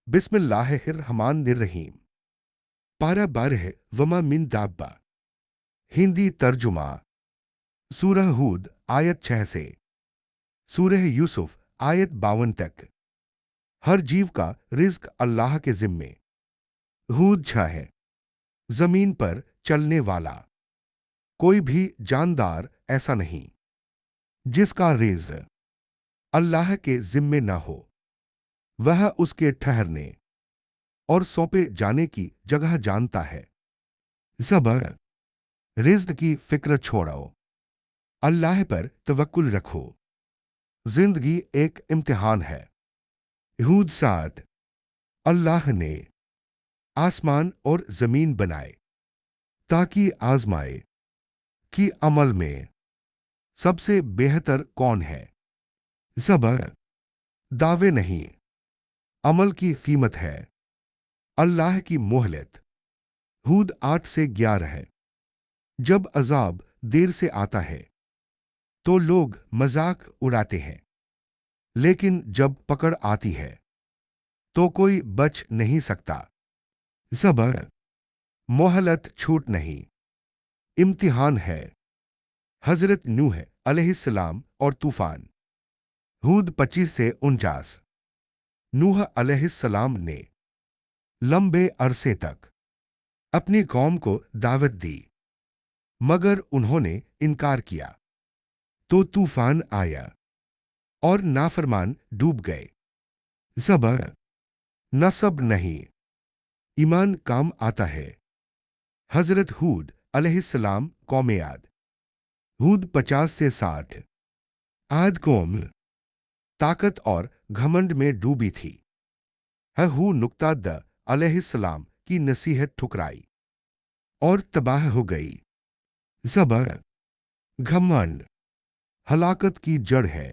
बिस्मिल्लाहिर्रहमानिर्रहीम। पारा बारह वमा मिन दाब्बा। हिंदी तर्जुमा। सूरह हूद आयत 6 से सूरह यूसुफ आयत 52 तक। हर जीव का रिज्क अल्लाह के जिम्मे। हूद 6 है। जमीन पर चलने वाला कोई भी जानदार ऐसा नहीं जिसका रिज्क अल्लाह के जिम्मे न हो। वह उसके ठहरने और सौंपे जाने की जगह जानता है। ज़बर, रिज्क की फिक्र छोड़ो, अल्लाह पर तवक्कुल रखो। जिंदगी एक इम्तिहान है। हूद 7। अल्लाह ने आसमान और जमीन बनाए ताकि आजमाए कि अमल में सबसे बेहतर कौन है। ज़बर, दावे नहीं, अमल की कीमत है अल्लाह की मोहलत। हूद 8 से 11 है। जब अजाब देर से आता है तो लोग मजाक उड़ाते हैं, लेकिन जब पकड़ आती है तो कोई बच नहीं सकता। ज़बर, मोहलत छूट नहीं, इम्तिहान है। हजरत नूह अलैहिस्सलाम और तूफान। हूद 25 से 49। नूह अलैहिस्सलाम ने लंबे अरसे तक अपनी कौम को दावत दी, मगर उन्होंने इनकार किया तो तूफान आया और नाफरमान डूब गए। ज़बर, नसब नहीं, ईमान काम आता है। हजरत हूद अलैहिस्सलाम कौम आद। हूद 50 से 60। आद कौम ताकत और घमंड में डूबी थी। हू नुक्ता द अलैहिस्सलाम की नसीहत ठुकराई और तबाह हो गई। ज़बर, घमंड हलाकत की जड़ है।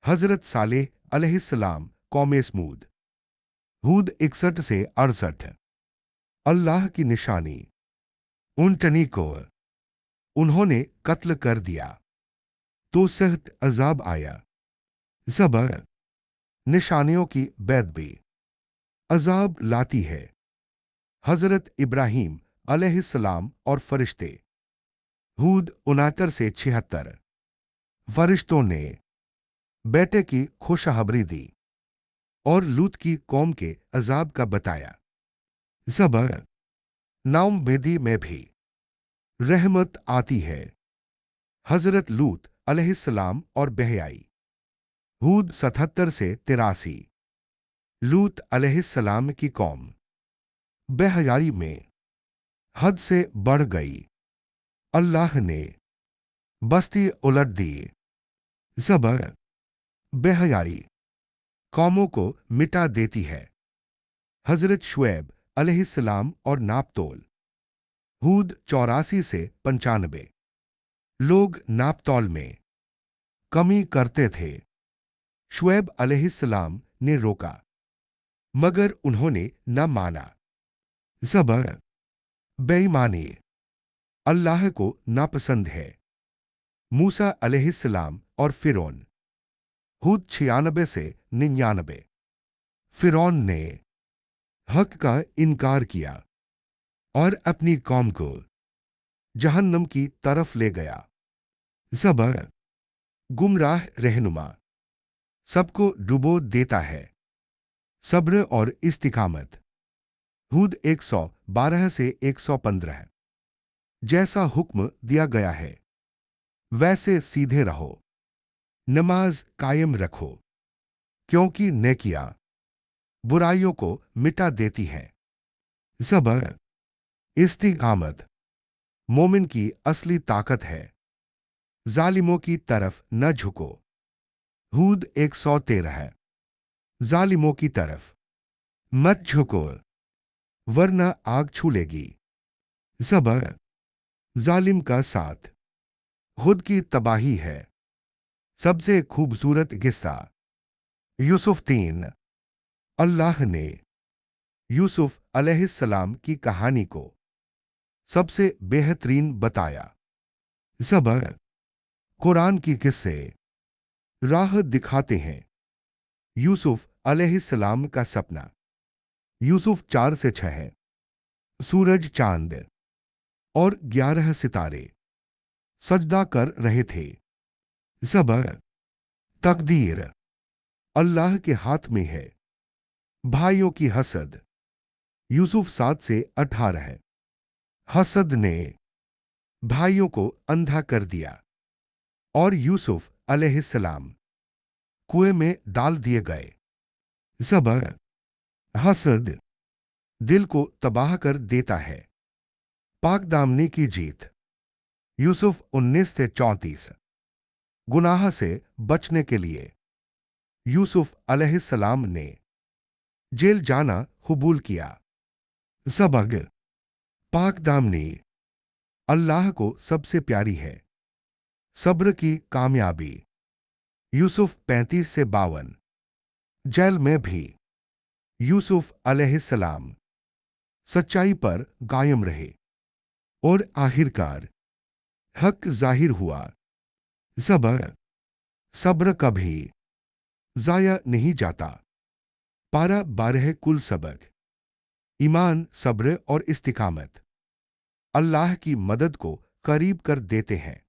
हजरत सालेह अलैहिस्सलाम कौम स्मूद। हूद 61 से 68। अल्लाह की निशानी। ऊंटनी को उन्होंने कत्ल कर दिया तो सख्त अजाब आया। ज़बर, निशानियों की बेदबी अजाब लाती है। हजरत इब्राहीम अलैहिस्सलाम और फरिश्ते। हूद 69 से 76। फरिश्तों ने बेटे की खुशखबरी दी और लूत की कौम के अजाब का बताया। ज़बर, नाउम्मीदी में भी रहमत आती है। हजरत लूत अलैहिस्सलाम और बेहयाई। हूद 77 से 83। लूत अलैहिस्सलाम की कौम बेहयाई में हद से बढ़ गई। अल्लाह ने बस्ती उलट दी। ज़बर, बेहयाई कौमों को मिटा देती है। हजरत शुएब अलैहिस्सलाम और नापतोल। हूद 84 से 95। लोग नापतौल में कमी करते थे। शुएब अलैहिस्सलाम ने रोका, मगर उन्होंने न माना। ज़बर, बेईमानी अल्लाह को नापसंद है। मूसा अलैहिस्सलाम और फिरौन। हूद 96 से 99। फिरौन ने हक का इनकार किया और अपनी कौम को जहन्नम की तरफ ले गया। ज़बर, गुमराह रहनुमा सबको डुबो देता है। सब्र और इस्तिकामत। हूद 112 से 115। जैसा हुक्म दिया गया है वैसे सीधे रहो, नमाज कायम रखो, क्योंकि नेकियां बुराइयों को मिटा देती हैं। ज़बर, इस्तिकामत मोमिन की असली ताकत है। जालिमों की तरफ न झुको। हूद 113 है। जालिमों की तरफ मत झुको वरना आग छू लेगी। ज़बर, जालिम का साथ खुद की तबाही है। सबसे खूबसूरत किस्सा यूसुफ 3। अल्लाह ने यूसुफ अलैहिस्सलाम की कहानी को सबसे बेहतरीन बताया। ज़बर, कुरान की किस्से राह दिखाते हैं। यूसुफ अलैहिस्सलाम का सपना। यूसुफ 4 से 6। सूरज, चांद और 11 सितारे सजदा कर रहे थे। ज़बर, तकदीर अल्लाह के हाथ में है। भाइयों की हसद। यूसुफ 7 से 18। हसद ने भाइयों को अंधा कर दिया और यूसुफ अलैहिस्सलाम कुएं में डाल दिए गए। ज़बर, हसद दिल को तबाह कर देता है। पाक दामनी की जीत। यूसुफ 19 से 34। गुनाह से बचने के लिए यूसुफ अलैहिस्सलाम ने जेल जाना कबूल किया। ज़बग, पाक दामनी अल्लाह को सबसे प्यारी है। सब्र की कामयाबी। यूसुफ 35 से 52। जेल में भी यूसुफ अलैहिस्सलाम सच्चाई पर कायम रहे और आखिरकार हक जाहिर हुआ। ज़बर, सब्र कभी जाया नहीं जाता। पारा 12 कुल सबक। ईमान, सब्र और इस्तिकामत अल्लाह की मदद को करीब कर देते हैं।